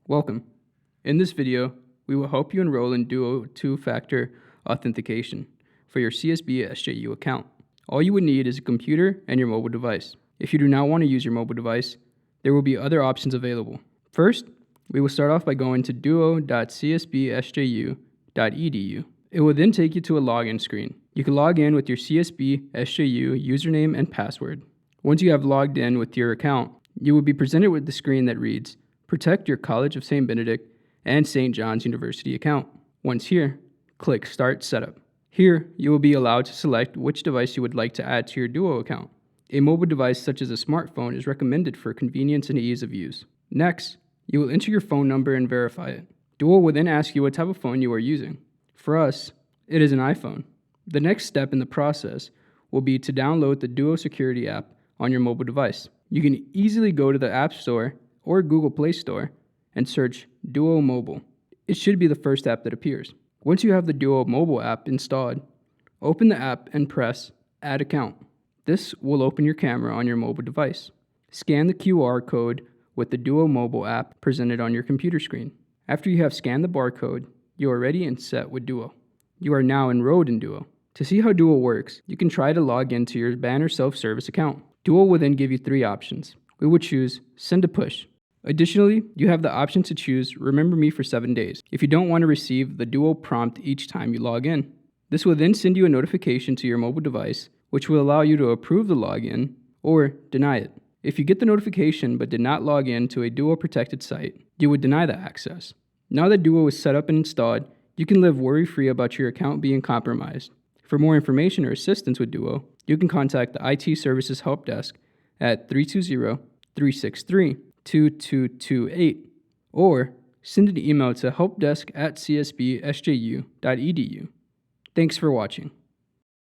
Welcome. In this video, we will help you enroll in Duo two-factor authentication for your CSB+SJU account. All you would need is a computer and your mobile device. If you do not want to use your mobile device, there will be other options available. First, we will start off by going to duo.csb.sju.edu. It will then take you to a login screen. You can log in with your CSB+SJU username and password. Once you have logged in with your account, you will be presented with the screen that reads, "Protect your College of St. Benedict and St. John's University account." Once here, click Start Setup. Here, you will be allowed to select which device you would like to add to your Duo account. A mobile device such as a smartphone is recommended for convenience and ease of use. Next, you will enter your phone number and verify it. Duo will then ask you what type of phone you are using. For us, it is an iPhone. The next step in the process will be to download the Duo Security app on your mobile device. You can easily go to the App Store or Google Play Store and search Duo Mobile. It should be the first app that appears. Once you have the Duo Mobile app installed, open the app and press Add Account. This will open your camera on your mobile device. Scan the QR code with the Duo Mobile app presented on your computer screen. After you have scanned the barcode, you are ready and set with Duo. You are now enrolled in Duo. To see how Duo works, you can try to log into your Banner self-service account. Duo will then give you 3 options. We will choose Send a Push. Additionally, you have the option to choose Remember Me for 7 days if you don't want to receive the Duo prompt each time you log in. This will then send you a notification to your mobile device, which will allow you to approve the login or deny it. If you get the notification but did not log in to a Duo protected site, you would deny the access. Now that Duo is set up and installed, you can live worry-free about your account being compromised. For more information or assistance with Duo, you can contact the IT Services Help Desk at 320-363-2228 or send an email to helpdesk@csb.sju.edu. Thanks for watching.